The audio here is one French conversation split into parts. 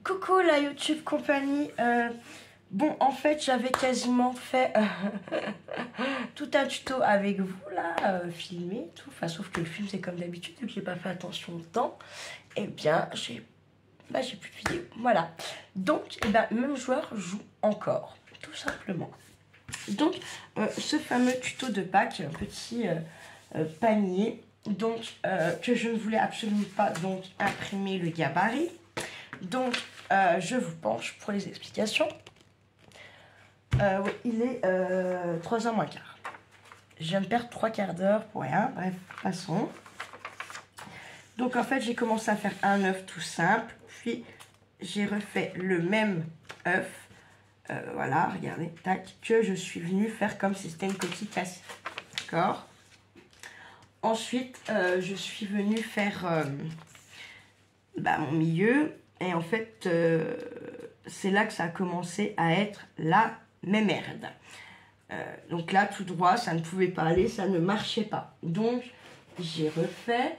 Coucou la YouTube compagnie. Bon, en fait, j'avais quasiment fait tout un tuto avec vous là, filmé, tout. Enfin, sauf que le film, c'est comme d'habitude, vu que j'ai pas fait attention au temps. Eh bien, j'ai plus de vidéo. Voilà. Donc, eh ben, même joueur joue encore, tout simplement. Donc, ce fameux tuto de Pâques, un petit panier, donc que je ne voulais absolument pas donc imprimer le gabarit. Donc, je vous penche pour les explications. Oui, il est 3h moins quart. Je viens de perdre 3/4 d'heure pour rien. Bref, passons. Donc, en fait, j'ai commencé à faire un œuf tout simple. Puis, j'ai refait le même œuf. Voilà, regardez, tac, que je suis venue faire comme si c'était une coquille cassée. D'accord. Ensuite, je suis venue faire mon milieu. Et en fait, c'est là que ça a commencé à être la même merde. Donc là, tout droit, ça ne pouvait pas aller, ça ne marchait pas. Donc, j'ai refait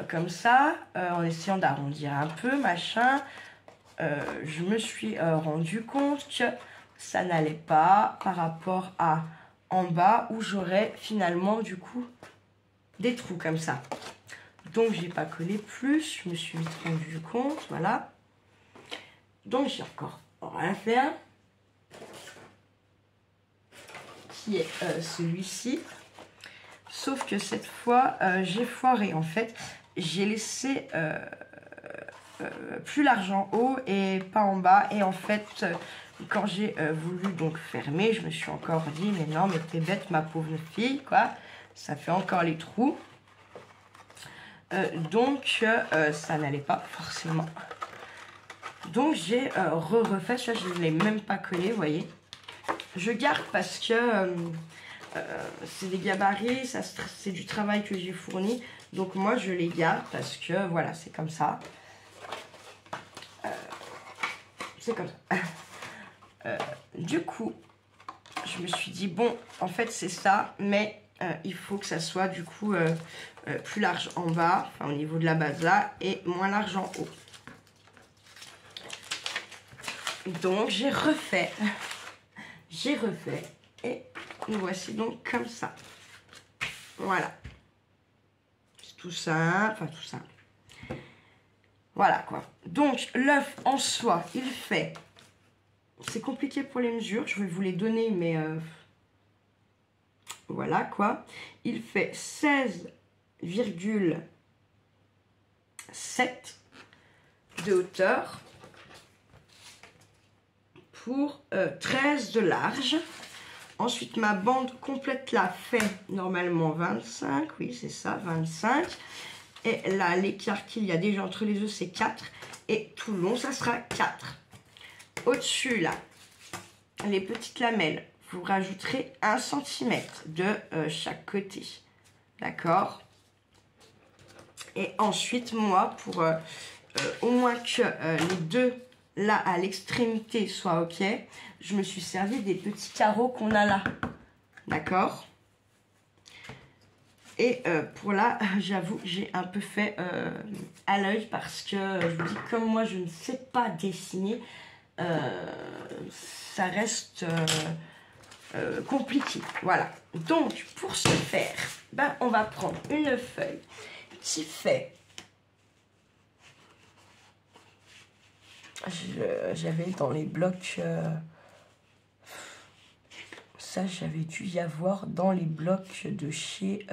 comme ça, en essayant d'arrondir un peu, machin. Je me suis rendu compte que ça n'allait pas par rapport à en bas où j'aurais finalement du coup des trous comme ça. Donc j'ai pas collé plus, je me suis vite rendu compte, voilà. Donc j'ai encore rien fait, qui est celui-ci. Sauf que cette fois, j'ai foiré. En fait, j'ai laissé plus large en haut et pas en bas. Et en fait, quand j'ai voulu donc fermer, je me suis encore dit, mais non, mais t'es bête, ma pauvre fille, quoi. Ça fait encore les trous. Donc, ça n'allait pas forcément. Donc, j'ai refait ça. Je ne l'ai même pas collé, vous voyez. Je garde parce que c'est des gabarits, c'est du travail que j'ai fourni. Donc, moi, je les garde parce que, voilà, c'est comme ça. C'est comme ça. Du coup, je me suis dit, bon, en fait, c'est ça, mais il faut que ça soit, du coup, plus large en bas, enfin, au niveau de la base là, et moins large en haut. Donc, j'ai refait, et nous voici donc comme ça. Voilà. C'est tout simple, enfin, tout simple. Voilà, quoi. Donc, l'œuf en soi, il fait... C'est compliqué pour les mesures, je vais vous les donner, mais... Voilà, quoi. Il fait 16,7 de hauteur pour 13 de large. Ensuite, ma bande complète là fait normalement 25. Oui, c'est ça, 25. Et là, l'écart qu'il y a déjà entre les œufs, c'est 4. Et tout le long, ça sera 4. Au-dessus, là, les petites lamelles, vous rajouterez 1 cm de chaque côté. D'accord? Et ensuite, moi, pour au moins que les deux, là, à l'extrémité, soient OK, je me suis servi des petits carreaux qu'on a là. D'accord? Et pour là, j'avoue, j'ai un peu fait à l'œil parce que, je vous dis, comme moi, je ne sais pas dessiner, ça reste compliqué. Voilà. Donc, pour ce faire, on va prendre une feuille qui fait... J'avais dans les blocs... ça, j'avais dû y avoir dans les blocs de chez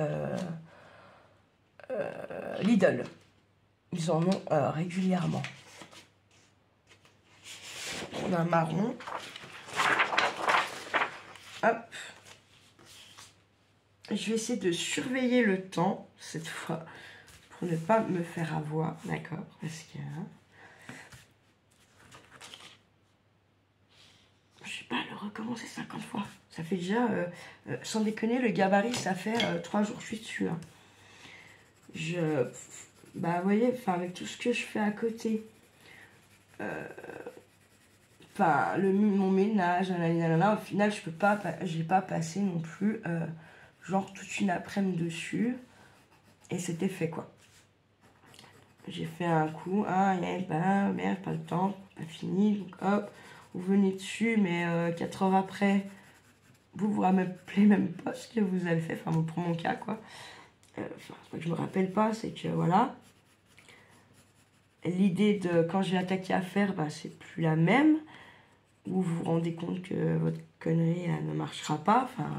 Lidl. Ils en ont régulièrement. On a un marron. Hop. Je vais essayer de surveiller le temps, cette fois, pour ne pas me faire avoir. D'accord, parce que... je vais pas le recommencer 50 fois. Ça fait déjà, sans déconner, le gabarit, ça fait 3 jours que je suis dessus. Hein. Vous voyez, avec tout ce que je fais à côté, mon ménage, au final, j'ai pas passé non plus, genre toute une après-midi dessus. Et c'était fait, quoi. j'ai fait un coup, bah merde, pas le temps, pas fini, donc hop, vous venez dessus, mais 4 heures après, vous vous rappelez même pas ce que vous avez fait, enfin bon, pour mon cas quoi. C'est pas que je me rappelle pas, c'est que voilà. L'idée de quand j'ai attaqué à faire, bah c'est plus la même. Vous vous rendez compte que votre connerie elle ne marchera pas, enfin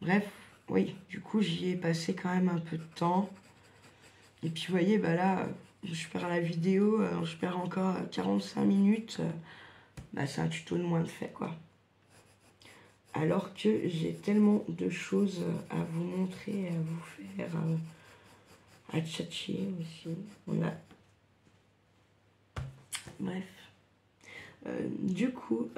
bref, oui, du coup j'y ai passé quand même un peu de temps. Et puis vous voyez, bah là, je perds la vidéo, je perds encore 45 minutes, bah c'est un tuto de moins de fait quoi. Alors que j'ai tellement de choses à vous montrer, à vous faire, à tchatcher aussi. Voilà. Bref. Du coup,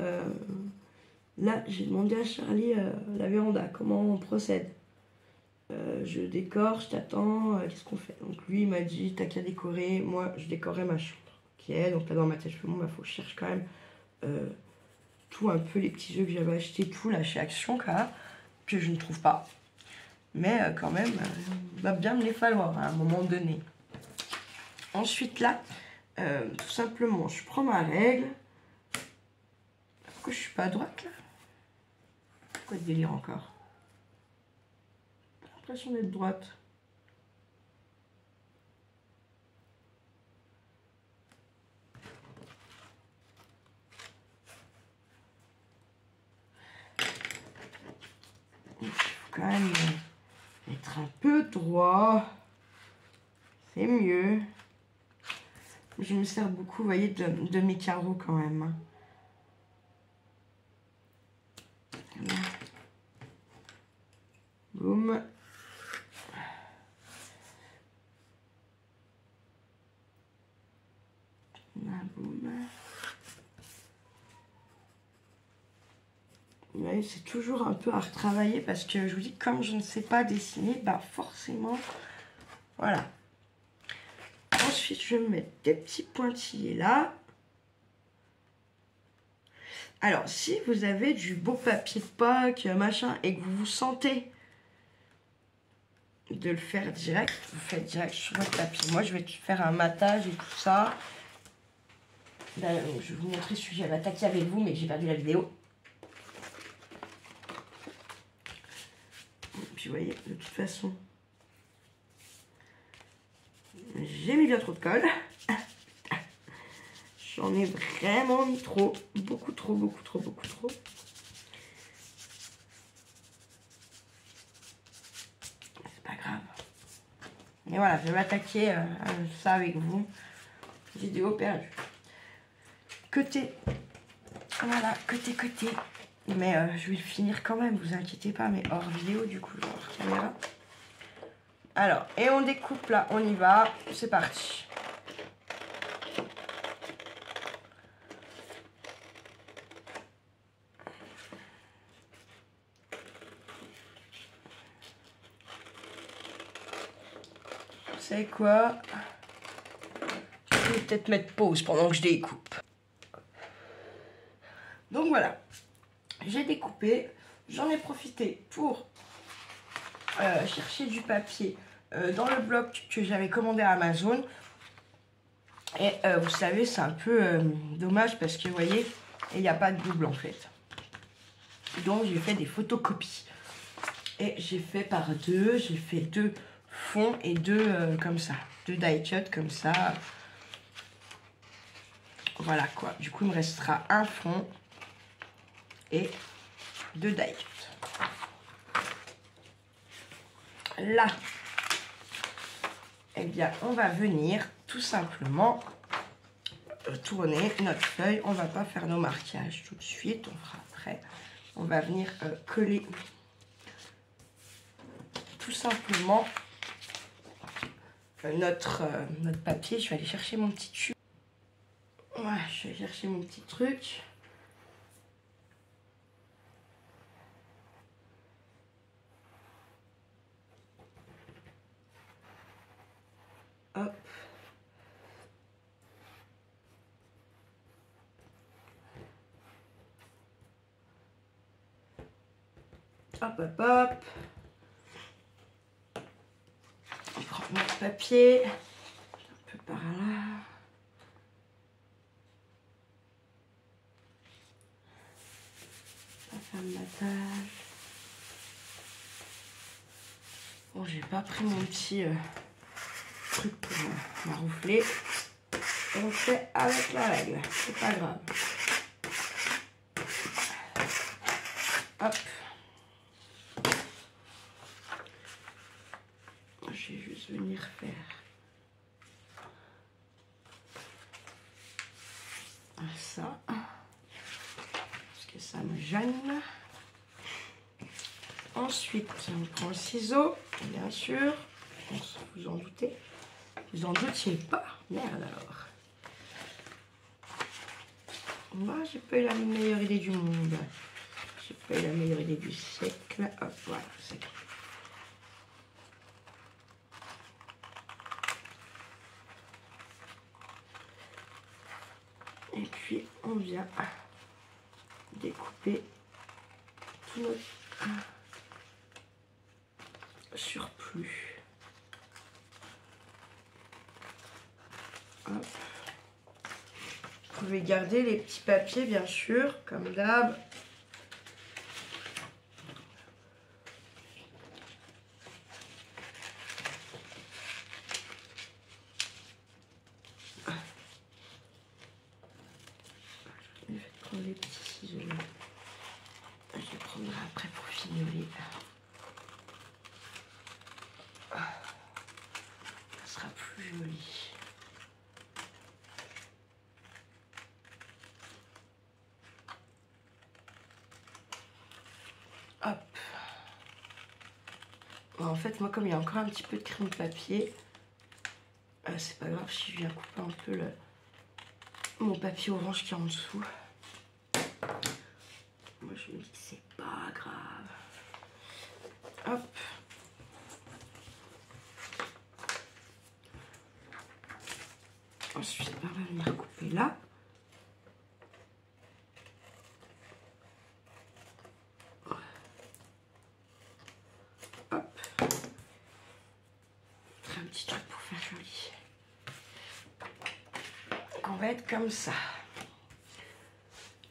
là, j'ai demandé à Charlie la véranda, comment on procède. Je décore, je t'attends, qu'est-ce qu'on fait? Donc lui, il m'a dit, t'as qu'à décorer, moi, je décorais ma chambre. Ok, donc là, dans ma tête, je fais, bon, bah, faut que je cherche quand même tout, un peu les petits jeux que j'avais achetés, tout là chez Action, que je ne trouve pas. Mais quand même, il va bien me les falloir à un moment donné. Ensuite, là, tout simplement, je prends ma règle. Pourquoi je suis pas à droite, là? Pourquoi de délire encore? J'ai l'impression d'être droite. Il faut quand même être un peu droit. C'est mieux. Je me sers beaucoup, vous voyez, de mes carreaux quand même. Voilà. Boum. Là, boum. Ouais, c'est toujours un peu à retravailler parce que je vous dis, comme je ne sais pas dessiner, bah forcément, voilà. Ensuite, je vais mettre des petits pointillés là. Alors, si vous avez du beau papier de Pâques, machin, et que vous vous sentez de le faire direct, vous faites direct sur votre papier. Moi, je vais faire un matage et tout ça. Là, je vais vous montrer celui que j'avais attaqué avec vous, mais j'ai perdu la vidéo. Et puis, vous voyez, de toute façon, j'ai mis bien trop de colle. J'en ai vraiment mis trop. Beaucoup trop, beaucoup trop, beaucoup trop. C'est pas grave. Et voilà, je vais m'attaquer à ça avec vous. Vidéo perdue. Côté. Voilà, côté. Mais je vais le finir quand même, vous inquiétez pas, mais hors vidéo du coup, hors caméra. Alors, et on découpe là, on y va, c'est parti. Vous savez quoi? Je vais peut-être mettre pause pendant que je découpe. Donc voilà, j'ai découpé, j'en ai profité pour chercher du papier dans le bloc que j'avais commandé à Amazon. Et vous savez, c'est un peu dommage parce que vous voyez, il n'y a pas de double en fait. Donc j'ai fait des photocopies. Et j'ai fait par deux, j'ai fait 2 fonds et 2 comme ça. 2 die cut comme ça. Voilà quoi. Du coup, il me restera un fond et 2 die cut. Là, eh bien, on va venir tout simplement tourner notre feuille. On va pas faire nos marquages tout de suite, on fera après. On va venir coller tout simplement notre papier. Je vais aller chercher mon petit tube. Ouais, je vais chercher mon petit truc. Hop. Hop, hop, hop. On prend notre papier. de la table. Bon, j'ai pas pris mon petit truc pour maroufler. On fait avec la règle, c'est pas grave. Hop. Je vais juste venir faire ça. Parce que ça me gêne. Ensuite, on prend le ciseau, bien sûr. Vous en doutez. Vous en doutiez pas. Merde alors. Moi, j'ai pas eu la meilleure idée du monde. J'ai pas eu la meilleure idée du siècle. Hop, voilà, c'est bon. Et puis, on vient découper tout notre surplus. Hop. Vous pouvez garder les petits papiers, bien sûr, comme d'hab. Je vais prendre les petits ciseaux. Je les prendrai après pour fignoler. Ça sera plus joli. Hop. Bon, en fait, moi, comme il y a encore un petit peu de crème de papier, c'est pas grave si je viens couper un peu mon papier orange qui est en dessous. Moi, je me dis que c'est pas grave. Hop. Ensuite, on va venir couper là. Hop. Un petit truc pour faire joli. Donc, on va être comme ça.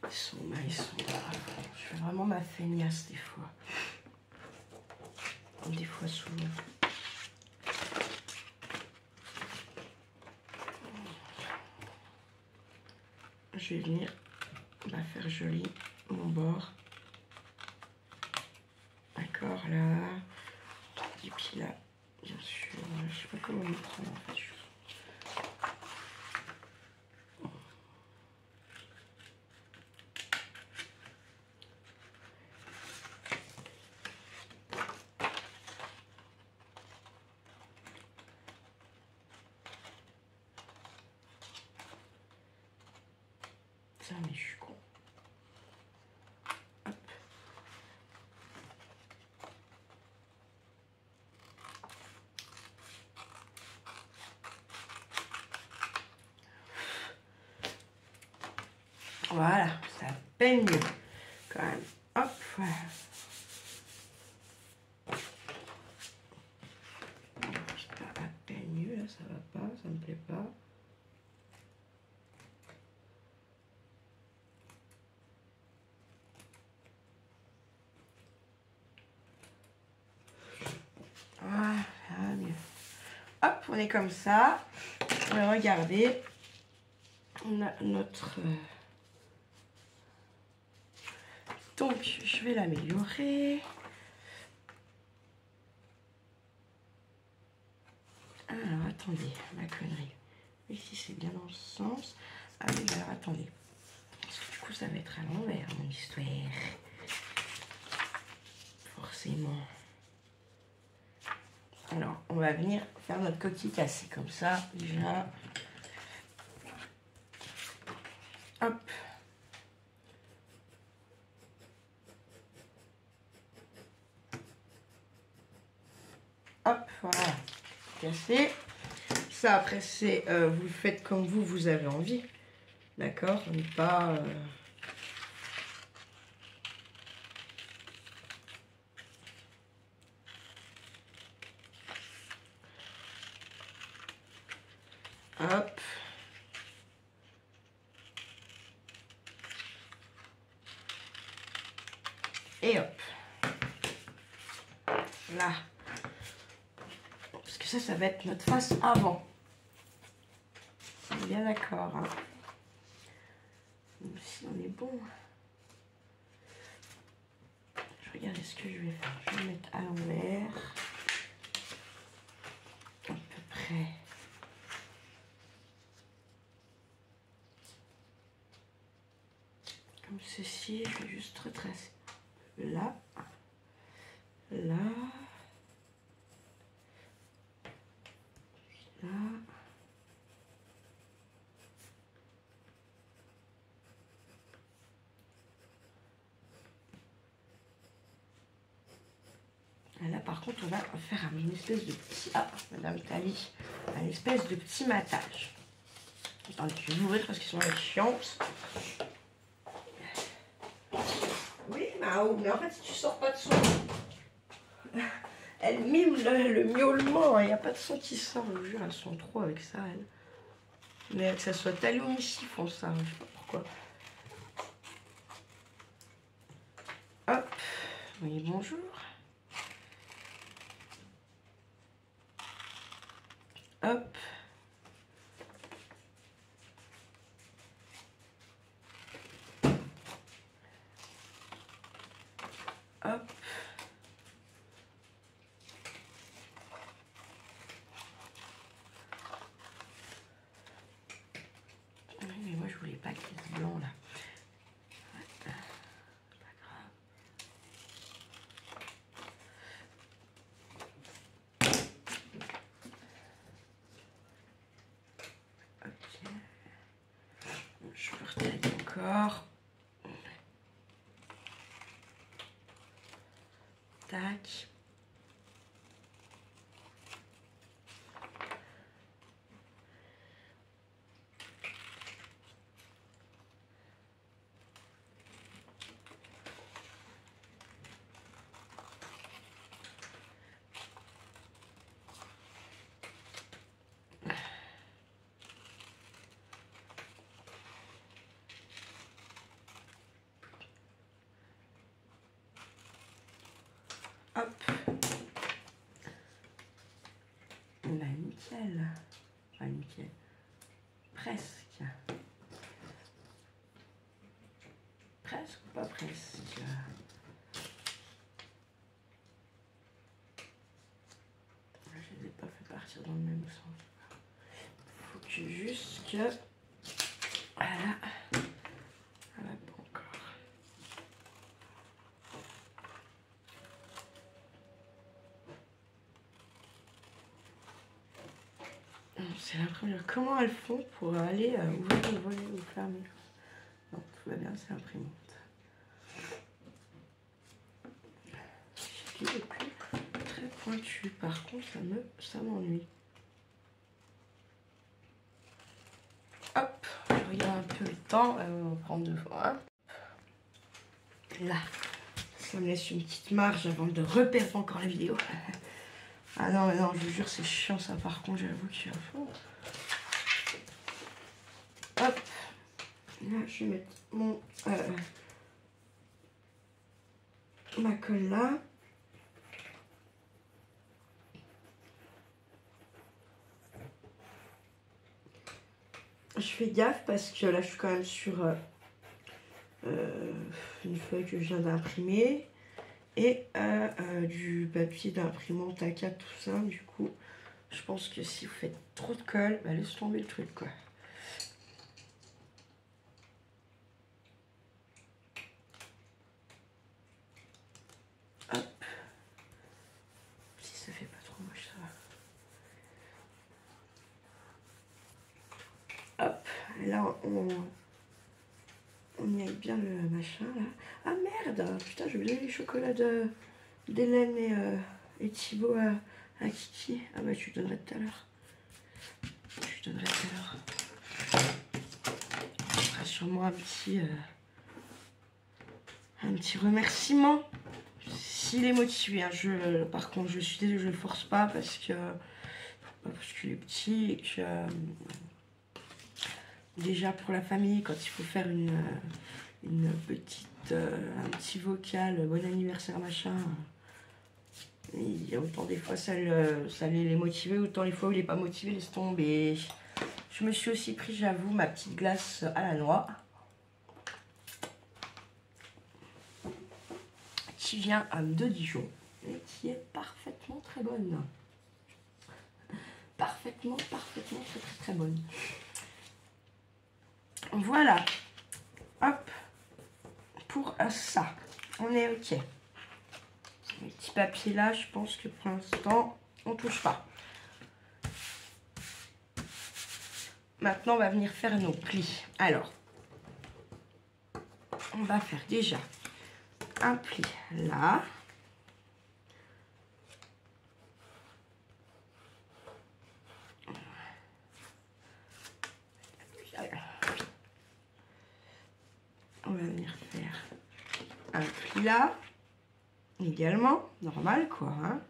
Ils sont là, ils sont là. Je fais vraiment ma feignasse des fois. Des fois souvent. Je vais venir faire joli mon bord. D'accord, là. Et puis là, bien sûr, je sais pas comment me prendre en fait. Ça, mais je suis con. Hop. Voilà, ça peine mieux quand même. Hop, voilà. C'est pas à peine mieux, là, ça va pas, ça me plaît pas. Voilà, mieux. Hop, on est comme ça. Regardez, on a notre... Donc, je vais l'améliorer. Alors, attendez, la connerie. Ici, c'est bien dans le sens. Ah oui, alors, attendez. Parce que du coup, ça va être à l'envers, mon histoire. Forcément. Alors, on va venir faire notre coquille cassée comme ça, déjà. Hop. Hop, voilà. Cassé. Ça, après, c'est vous le faites comme vous avez envie. D'accord? On n'est pas... Hop. Et hop. Là. Parce que ça va être notre face avant. On est bien d'accord. Hein. Si on est bon. Je regarde ce que je vais faire. Je vais mettre à l'envers. À peu près. Comme ceci. Je vais juste retracer. Là. Là. Là. Et là, par contre, on va faire une espèce de petit... Ah, Madame Tali, une espèce de petit matage. Attendez, je vais l'ouvrir parce qu'ils sont chiants. Oui, Mao, mais en fait, si tu sors pas de son... Elle mime le miaulement, il n'y a pas de son qui sort, je vous jure, elles sont trop avec ça, elles. Mais que ça soit Tali ou Missy font ça, je sais pas pourquoi. Hop, oui, bonjour. Hop. Hop. Oui, mais moi je voulais pas qu'il y ait ce blanc là. C'est pas grave. Ok. Je peux retailler encore. Tac. Hop. Bah nickel. Enfin nickel. Presque. Presque ou pas presque. Je ne les ai pas fait partir dans le même sens. Faut que juste que... Voilà. Voilà, pas encore. C'est l'imprimante. Comment elles font pour aller ouvrir le volet ou fermer? Non, tout va bien, c'est l'imprimante. Ce qui est plus très pointu. Par contre, ça m'ennuie. Hop, je regarde un peu le temps. On va prendre 2 fois. Là, ça me laisse une petite marge avant de reperdre encore la vidéo. Ah non, mais non, je vous jure, c'est chiant ça. Par contre, j'avoue qu'il y a fond. Hop, là, je vais mettre ma colle là. Je fais gaffe parce que là, je suis quand même sur une feuille que je viens d'imprimer et du papier d'imprimante A4, tout ça. Du coup, je pense que si vous faites trop de colle, bah, laisse tomber le truc, quoi. Hop. Si ça fait pas trop moche, ça va. Hop. Et là, on y aille bien le machin, là. Ah, merde. Putain, j'ai oublié les chocolats d'Hélène et Thibaut à Kiki. Ah bah, je lui donnerai tout à l'heure. Je lui donnerai tout à l'heure. Ce sera sûrement un petit remerciement. S'il est motivé, hein. Par contre, je suis désolée, je ne le force pas parce qu'il est petit et que déjà pour la famille, quand il faut faire une petite, un petit vocal, bon anniversaire machin. Il y a autant des fois ça allait les motiver, autant les fois où il n'est pas motivé, laisse tomber. Je me suis aussi pris, j'avoue, ma petite glace à la noix. Qui vient de Dijon et qui est parfaitement très bonne. Parfaitement, très bonne. Voilà. Hop. Pour ça, on est ok. Les petits papiers là, je pense que pour l'instant, on touche pas. Maintenant, on va venir faire nos plis. Alors, on va faire déjà un pli là. On va venir faire un pli là. Également, normal quoi. Hein.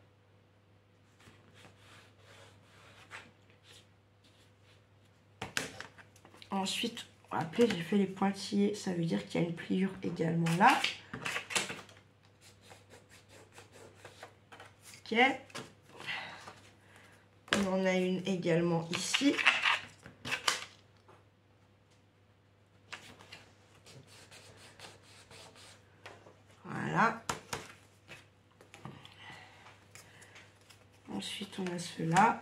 Ensuite, rappelez, j'ai fait les pointillés, ça veut dire qu'il y a une pliure également là. Ok. On en a une également ici. Voilà. Ensuite, on a ceux-là.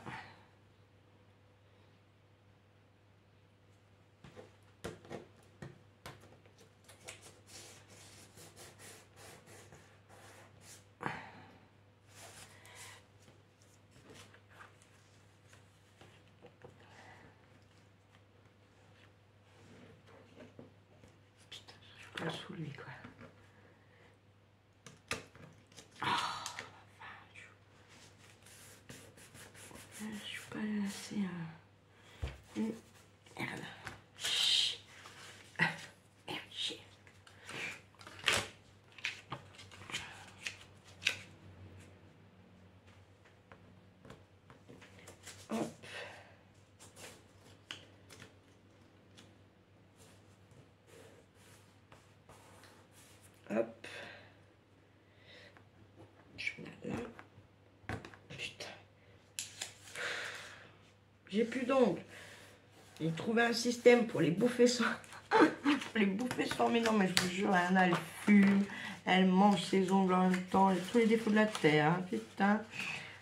Putain, je suis pas sous lui, quoi. Je suis pas assez... Merde. Chut. Merde, chier. Hop. Hop. Je mets là. Putain. J'ai plus d'ongles. J'ai trouvé un système pour les bouffer sans... les bouffer sans... Mais non, mais je vous jure, Anna, elle fume. Elle mange ses ongles en même temps. Elle a tous les défauts de la terre. Hein, putain.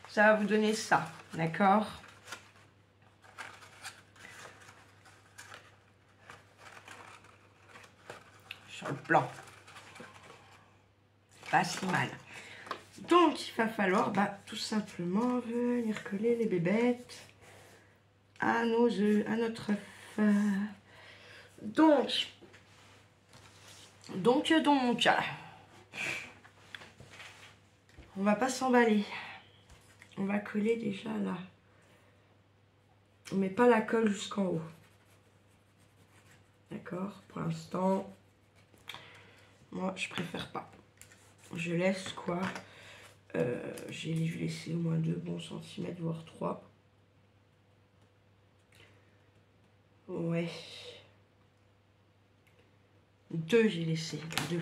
Ça va vous donner ça. D'accord? Sur le plan. Pas si mal. Donc, il va falloir tout simplement venir coller les bébêtes à nos œufs, à notre œuf. Donc, on va pas s'emballer. On va coller déjà là. On met pas la colle jusqu'en haut. D'accord? Pour l'instant, moi, je préfère pas. Je laisse quoi? J'ai laissé au moins 2 bons centimètres, voire 3. Ouais. 2 j'ai laissé, 2.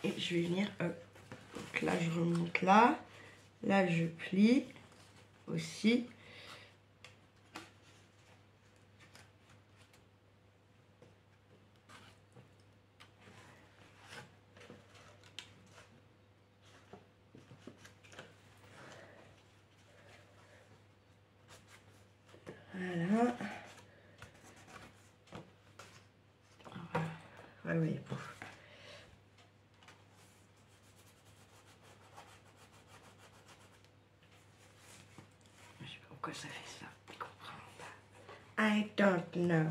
Et je vais venir, donc là je remonte là. Là je plie aussi. Voilà. Ah oui, pouf. Je sais pas pourquoi ça fait ça. Je comprends pas. I don't know.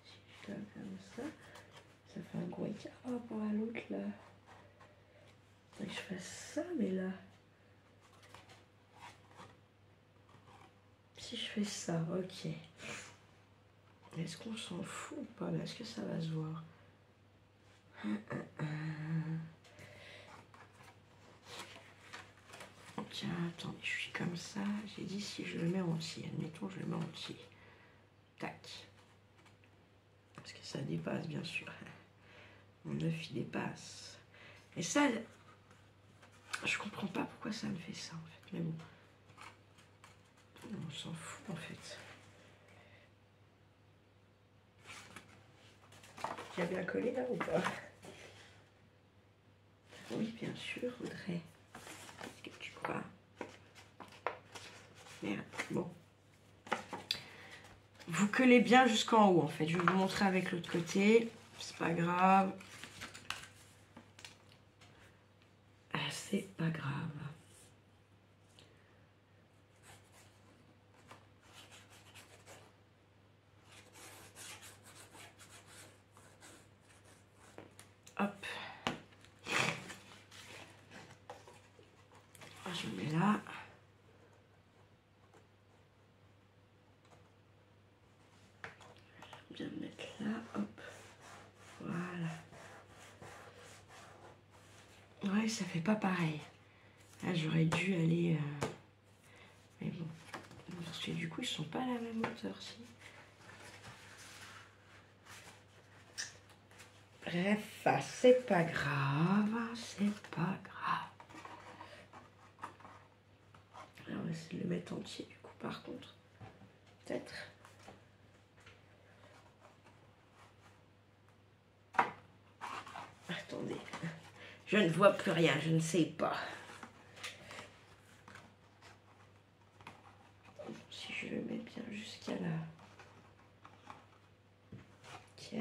Si je fais comme ça fait un gros écart par rapport à l'autre là. Faudrait que je fasse ça, mais là. Si je fais ça, ok. Est-ce qu'on s'en fout ou pas là? Est-ce que ça va se voir? Ok. tiens, attendez, je suis comme ça. J'ai dit si je le mets entier. Admettons, je le mets entier. Tac. Parce que ça dépasse, bien sûr. Mon œuf, il dépasse. Et ça, je comprends pas pourquoi ça me fait ça, en fait. Mais bon. On s'en fout, en fait. Tu as bien collé, là, ou pas? Oui, bien sûr, Audrey. Qu'est-ce que tu crois? Merde, bon. Vous collez bien jusqu'en haut, en fait. Je vais vous montrer avec l'autre côté. C'est pas grave. C'est pas grave. Hop. Je mets là. Bien me mettre là. Hop. Voilà. Ouais, ça fait pas pareil. Là, j'aurais dû aller... Mais bon. Parce que du coup, ils sont pas à la même hauteur, si. Bref, c'est pas grave. C'est pas grave. Alors, on va essayer de le mettre entier, du coup, par contre. Peut-être. Attendez. Je ne vois plus rien, je ne sais pas. Si je le mets bien jusqu'à là. Ok.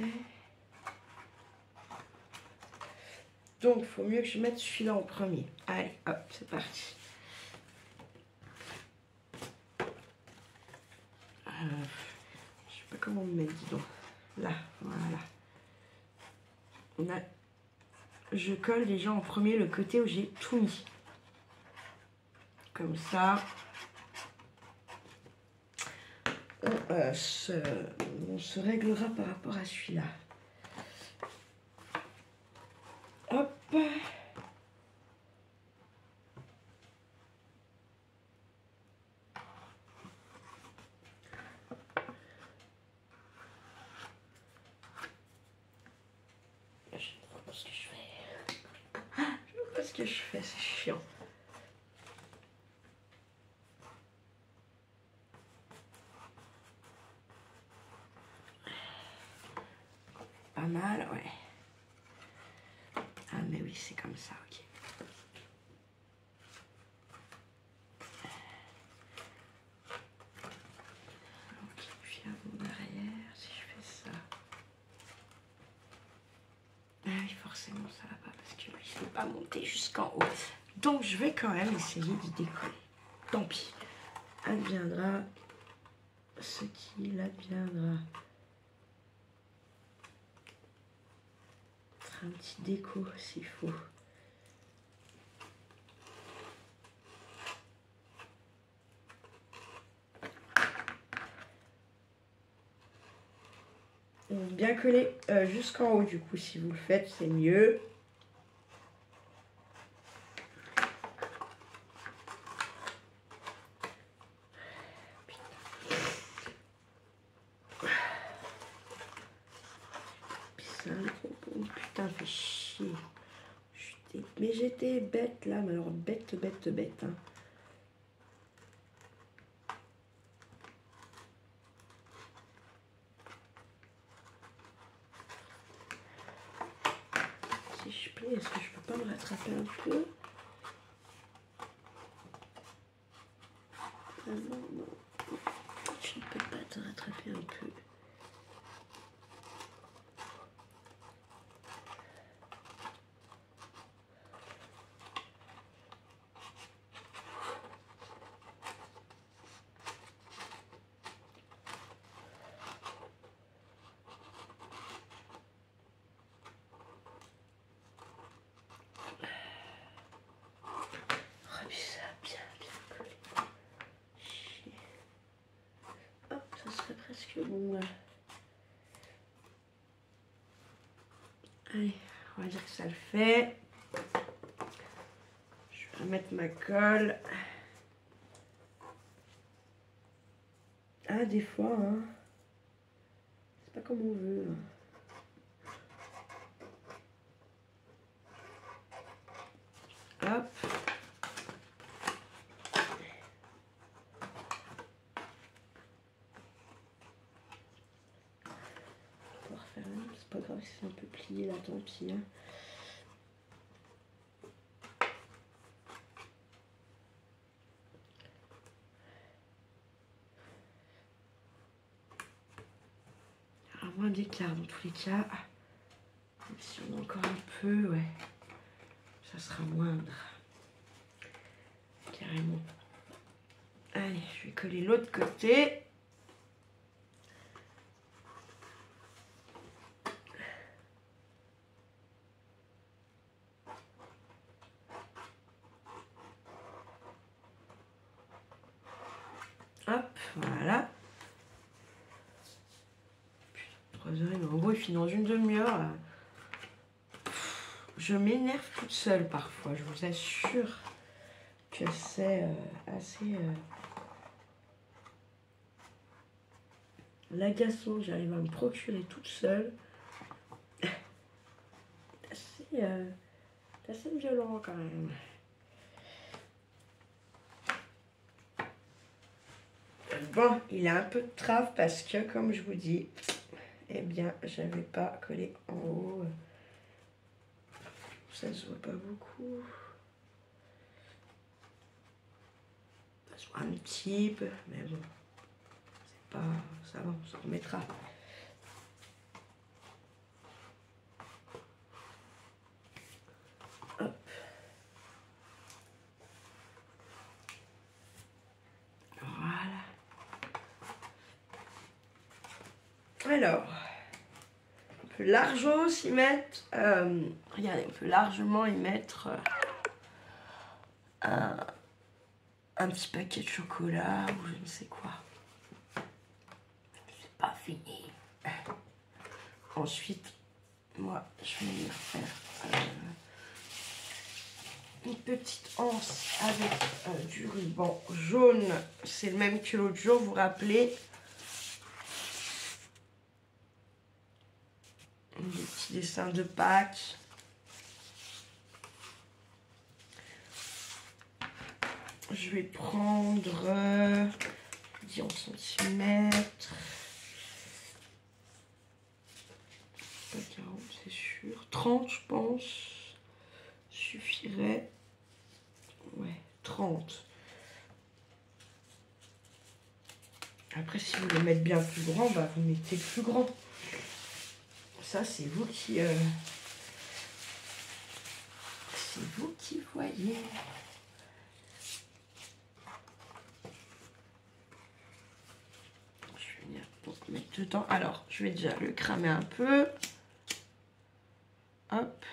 Donc, il faut mieux que je mette celui-là en premier. Allez, hop, c'est parti. Je sais pas comment me mettre, dis donc. Là, voilà. Je colle déjà en premier le côté où j'ai tout mis. Comme ça. On se réglera par rapport à celui-là. Hop. Ce que je fais. Je vois pas ce que je fais, c'est chiant. Pas mal, ouais. Ah mais oui, c'est comme ça, ok. Ok, puis avant derrière, si je fais ça. Ah oui, forcément ça va pas parce que lui, je ne vais pas monter jusqu'en haut. Donc je vais quand même essayer d'y décoller. Tant pis. Adviendra ce qu'il adviendra. Un petit déco s'il faut. Bien coller jusqu'en haut du coup, si vous le faites, c'est mieux. Putain, fait chier. Mais j'étais bête là, mais alors bête. Hein. Si je plie, est-ce que je peux pas me rattraper un peu? Ah non. Tu ne peux pas te rattraper un peu. Presque bon là. Allez, on va dire que ça le fait. Je Je vais mettre ma colle. Ah, des fois, hein. C'est pas comme on veut. Hop. On va refaire une. C'est pas grave si c'est un peu plié là, tant pis. Hein. Moins d'écart dans tous les cas. Même si on a encore un peu, ouais, ça sera moindre. Carrément. Allez, je vais coller l'autre côté. Hop, voilà. 3h30. En gros, il finit dans une demi-heure. Je m'énerve toute seule parfois, je vous assure que c'est assez l'agacement que j'arrive à me procurer toute seule. C'est assez violent quand même. Bon, il a un peu de trave parce que, comme je vous dis, eh bien, j'avais pas collé en haut. Ça se voit pas beaucoup. Ça se voit un petit peu, mais bon, c'est pas... ça va, on s'en remettra. Hop. Voilà. Alors, on peut largement s'y mettre... regardez, on peut largement y mettre un petit paquet de chocolat ou je ne sais quoi. C'est pas fini. Ensuite, moi, je vais venir faire une petite anse avec du ruban jaune. C'est le même que l'autre jour, vous vous rappelez. Des petits dessins de Pâques. Je vais prendre 10 en centimètres. Pas 40, c'est sûr. 30, je pense. Suffirait. Ouais, 30. Après, si vous voulez mettre bien plus grand, bah, vous mettez plus grand. Ça, c'est vous qui... c'est vous qui voyez. Je vais venir mettre dedans. Alors, je vais déjà le cramer un peu. Hop.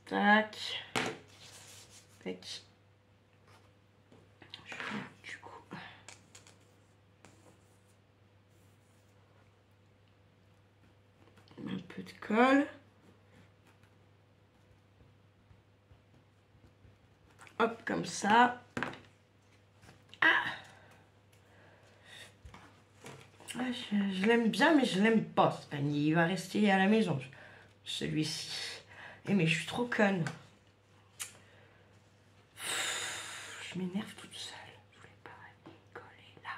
Tac. Tac. Je vais mettre du coup. Un peu de colle. Hop, comme ça. Ah, je l'aime bien, mais je l'aime pas, ce panier. Il va rester à la maison, celui-ci. Et mais je suis trop conne. Je m'énerve toute seule. Je voulais pas coller là.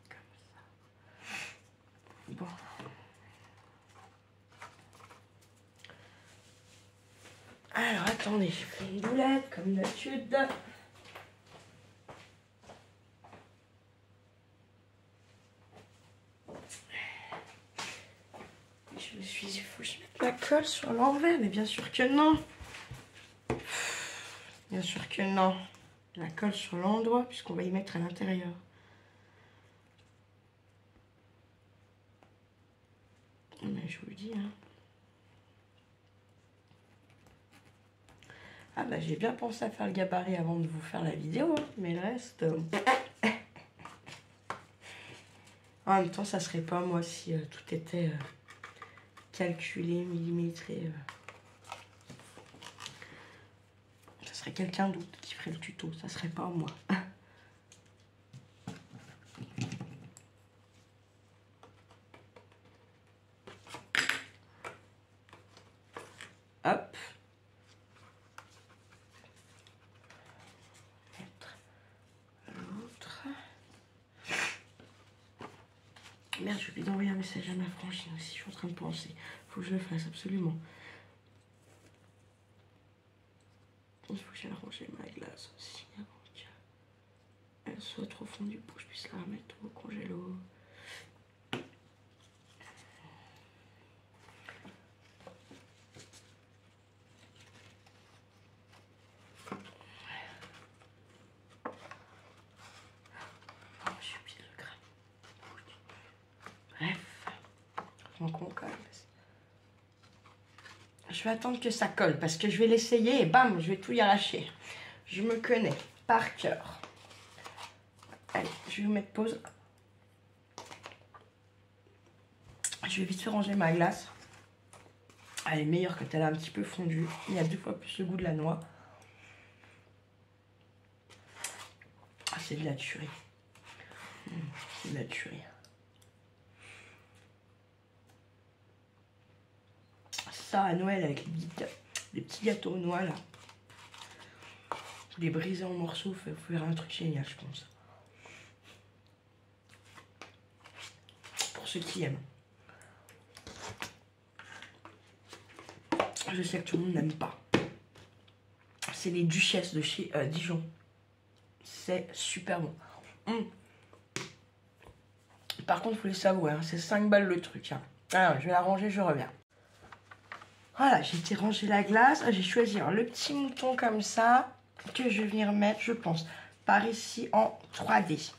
Comme ça. Bon. Alors, attendez, je fais une boulette, comme d'habitude. Je me suis dit, il faut que je mette ma colle sur l'envers, mais bien sûr que non. Bien sûr que non. La colle sur l'endroit, puisqu'on va y mettre à l'intérieur. Mais je vous le dis, hein. Ah bah j'ai bien pensé à faire le gabarit avant de vous faire la vidéo, hein, mais le reste... En même temps, ça serait pas moi si tout était calculé, millimétré. Ça serait quelqu'un d'autre qui ferait le tuto, ça serait pas moi. Hop. Mettre l'autre. Merde, j'ai oublié d'envoyer un message à ma frangine aussi, je suis en train de penser. Faut que je le fasse absolument. Il faut que j'aille ranger ma glace aussi avant qu'elle soit trop fondue pour que je puisse la remettre au congélo. J'ai oublié le gramme. Bref, donc on colle. Je vais attendre que ça colle parce que je vais l'essayer et bam, je vais tout y arracher. Je me connais par cœur. Allez, je vais vous mettre pause. Je vais vite faire ranger ma glace. Elle est meilleure quand elle est un petit peu fondue. Il y a 2 fois plus le goût de la noix. Ah, c'est de la tuerie. C'est de la tuerie. Ça à Noël avec les petits gâteaux aux noix là. Les briser en morceaux, faut faire un truc génial, je pense. Pour ceux qui aiment. Je sais que tout le monde n'aime pas. C'est les duchesses de chez Dijon. C'est super bon. Par contre, il faut les savourer. Hein. C'est 5 balles le truc. Hein. Alors, je vais la ranger, je reviens. Voilà, j'ai été ranger la glace. J'ai choisi le petit mouton comme ça. Que je vais venir mettre, je pense, par ici en 3D.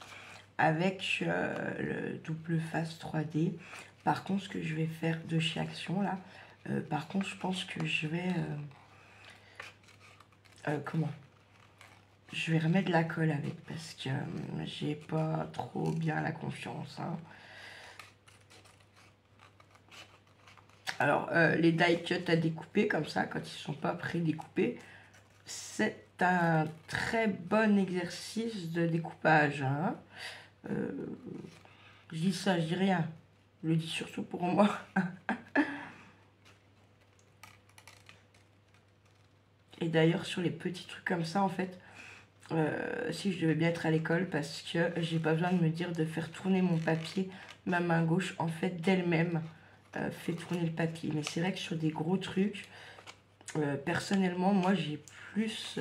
Avec le double face 3D. Par contre, ce que je vais faire de chez Action, là. Par contre, je pense que je vais... comment ? Je vais remettre de la colle avec parce que j'ai pas trop bien la confiance. Hein. Alors, les die cuts à découper comme ça, quand ils sont pas pré-découpés, c'est un très bon exercice de découpage. Hein. Je dis ça, je dis rien. Je le dis surtout pour moi. Et d'ailleurs, sur les petits trucs comme ça, en fait, si je devais bien être à l'école, parce que j'ai pas besoin de me dire de faire tourner mon papier, ma main gauche, en fait, d'elle-même, fait tourner le papier. Mais c'est vrai que sur des gros trucs, personnellement, moi, j'ai plus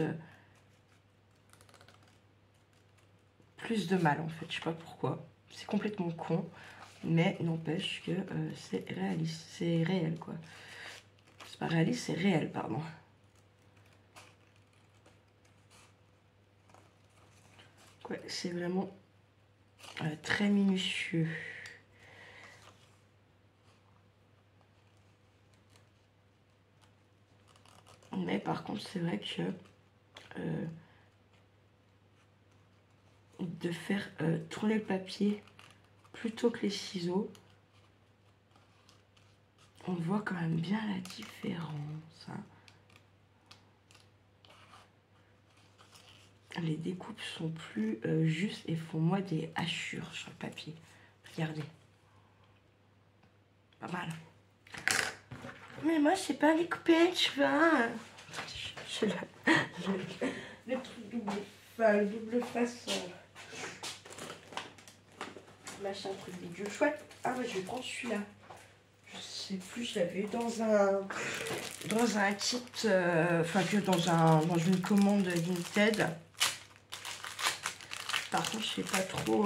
de mal, en fait. Je sais pas pourquoi. C'est complètement con, mais n'empêche que c'est réaliste. C'est réel, quoi. C'est pas réaliste, c'est réel, pardon. Ouais, c'est vraiment très minutieux. Mais par contre, c'est vrai que de faire tourner le papier plutôt que les ciseaux, on voit quand même bien la différence. Hein. Les découpes sont plus justes et font moi des hachures sur le papier. Regardez. Pas mal. Mais moi, je sais pas découper, tu vois. Le truc double, enfin, le double face. Machin, truc vidéo chouette. Ah ouais, je vais prendre celui-là. Je sais plus, je l'avais dans un kit, enfin que dans une commande Vinted. Par contre, je sais pas trop.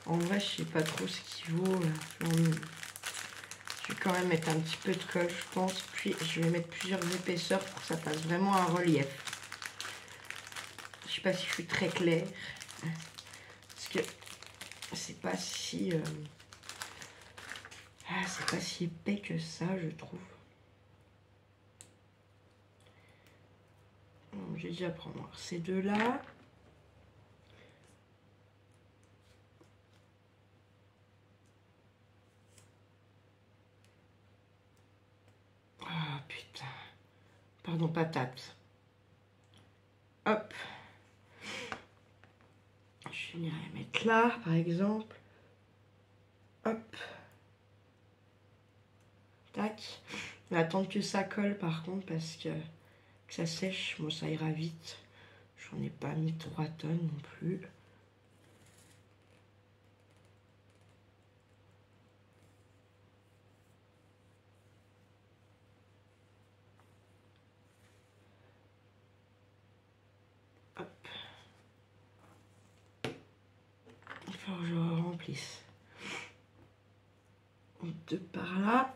En vrai, je sais pas trop ce qu'il vaut. Je vais quand même mettre un petit peu de colle, je pense. Puis je vais mettre plusieurs épaisseurs pour que ça fasse vraiment un relief. Je sais pas si je suis très claire. Parce que c'est pas si... c'est pas si épais que ça, je trouve. Je vais déjà prendre. Alors, ces deux-là. pardon, patate. Hop. Je vais venir la mettre là, par exemple. Hop. Tac. On va attendre que ça colle, par contre, parce que ça sèche. Moi, ça ira vite. J'en ai pas mis 3 tonnes non plus. Hop. Il faut que je remplisse. Deux par là.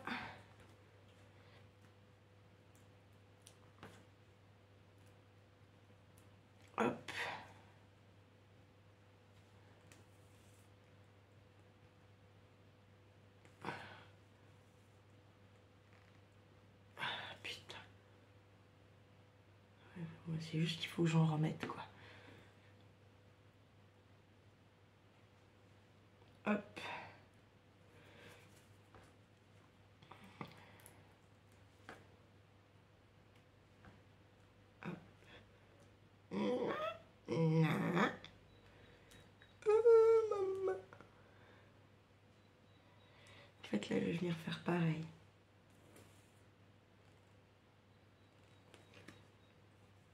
Hop. Putain. C'est juste qu'il faut que j'en remette, quoi. Hop. Hop. Maman. En fait, là, je vais venir faire pareil.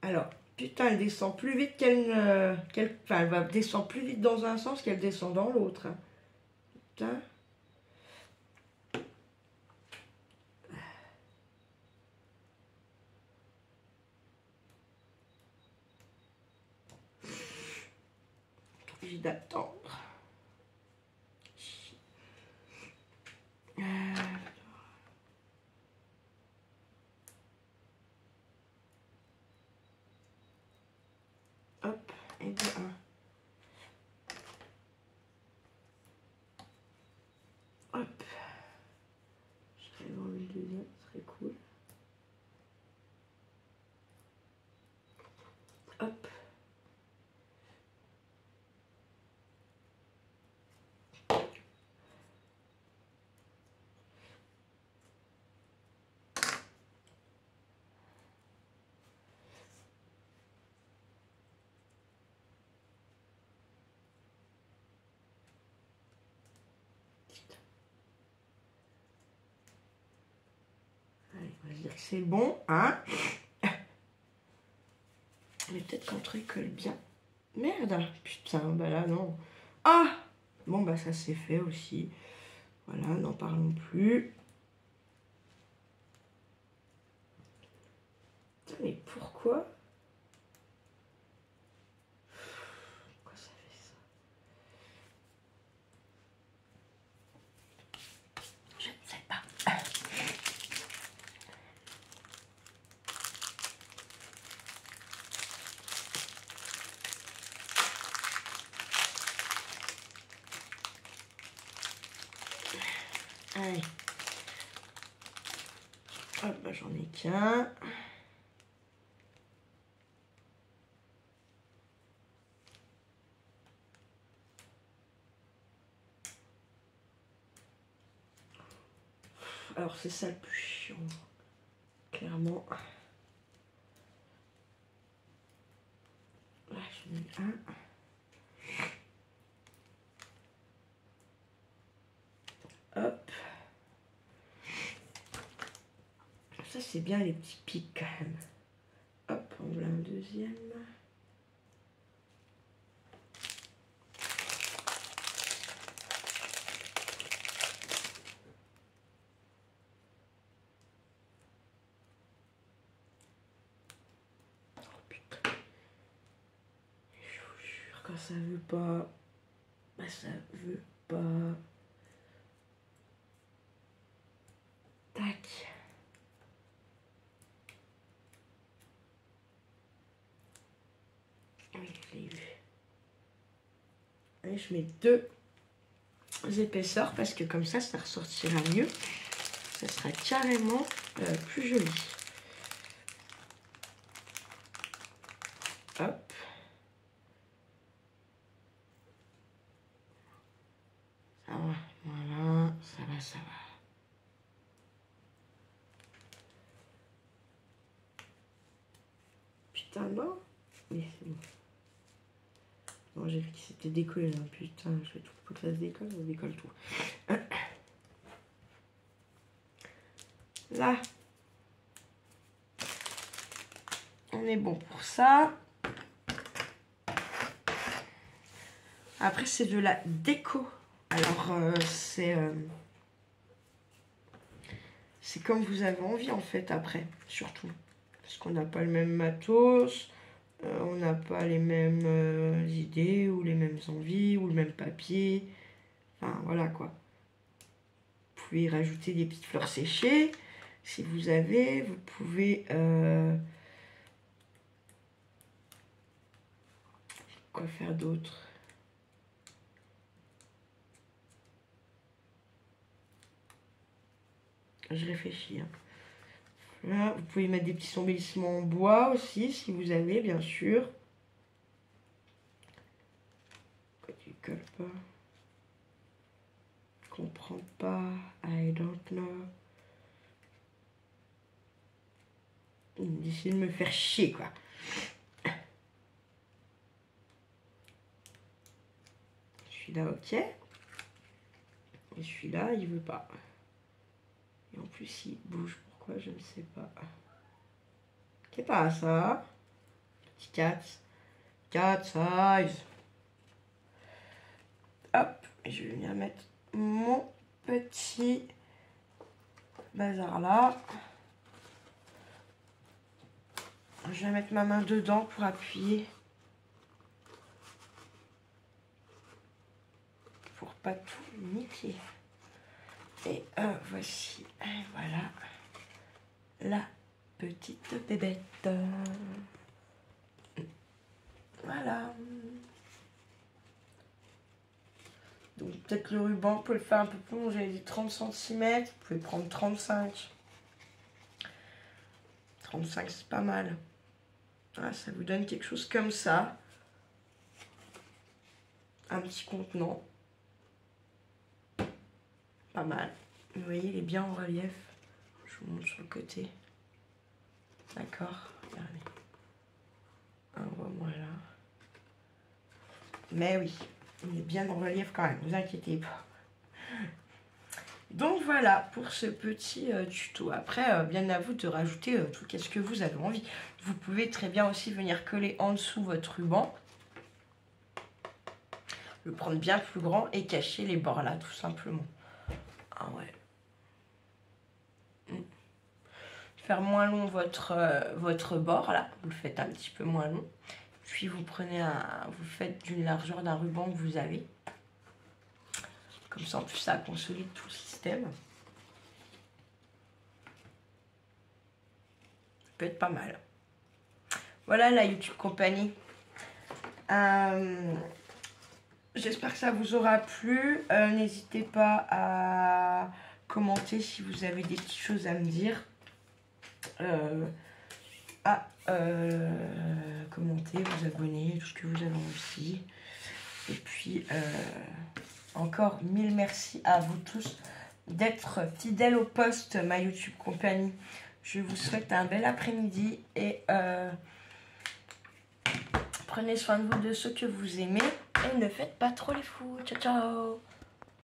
Alors, putain, elle descend plus vite enfin, elle va descendre plus vite dans un sens qu'elle descend dans l'autre. Hein. Putain. Obligé d'attendre. Hop, et de 1. Hop. Je vais voir le deuxième, ce serait cool. Hop. Allez, on va dire que c'est bon, hein. Mais peut-être qu'un truc colle bien. Merde, putain, bah là, non. Ah, bon, bah ça c'est fait aussi. Voilà, n'en parlons plus. Putain, mais pourquoi? Pourquoi ça fait ça? Je ne sais pas. Allez. Hop, bah, j'en ai qu'un. Alors c'est ça le plus chiant, clairement. Là j'en ai un. Hop. Ça c'est bien les petits pics quand même. Hop, on voit un deuxième. Quand ça veut pas, bah ça veut pas. Tac. Oui, je l'ai vu. Allez, je mets 2 épaisseurs parce que comme ça ressortira mieux. Ça sera carrément plus joli. Hop. Ça va, voilà, ça va, ça va. Oui, c'est bon. Non, j'ai vu qu'il s'était décollé là. Putain, je vais tout pour que ça se décolle, ça décolle tout. Là, on est bon pour ça. Après, c'est de la déco. Alors, c'est comme vous avez envie, en fait, après, surtout. Parce qu'on n'a pas le même matos, on n'a pas les mêmes idées, ou les mêmes envies, ou le même papier. Enfin, voilà, quoi. Vous pouvez rajouter des petites fleurs séchées. Si vous avez, vous pouvez... quoi faire d'autre? Je réfléchis. Hein. Là, vous pouvez mettre des petits embellissements en bois aussi, si vous avez, bien sûr. Pourquoi tu colles pas? Je comprends pas. I don't know. Il essaie de me faire chier, quoi. Celui-là, ok. Et celui-là, il veut pas. Et en plus, il bouge. Pourquoi? Je ne sais pas. Qu'est-ce pas ça? Petit cat. Cat size. Hop. Et je vais venir mettre mon petit bazar là. Je vais mettre ma main dedans pour appuyer. Pour pas tout niquer. Et voici, et voilà, la petite bébête. Voilà. Donc peut-être le ruban, vous pouvez le faire un peu plus long, j'avais dit 30 cm, vous pouvez prendre 35. 35 c'est pas mal. Voilà, ça vous donne quelque chose comme ça. Un petit contenant. Pas mal. Vous voyez, il est bien en relief. Je vous montre sur le côté. D'accord. Regardez. Voilà. Mais oui, il est bien en relief quand même, ne vous inquiétez pas. Donc voilà pour ce petit tuto. Après, bien à vous de rajouter tout ce que vous avez envie. Vous pouvez très bien aussi venir coller en dessous votre ruban. Le prendre bien plus grand et cacher les bords là, tout simplement. Ah ouais. Faire moins long votre bord là, vous le faites un petit peu moins long. Puis vous prenez vous faites d'une largeur d'un ruban que vous avez. Comme ça en plus ça consolide tout le système. Ça peut être pas mal. Voilà la YouTube compagnie. J'espère que ça vous aura plu. N'hésitez pas à commenter si vous avez des petites choses à me dire. Commenter, vous abonner, tout ce que vous avez envie. Et puis, encore 1000 merci à vous tous d'être fidèles au poste ma YouTube compagnie. Je vous souhaite un bel après-midi et prenez soin de vous, de ceux que vous aimez et ne faites pas trop les fous. Ciao, ciao!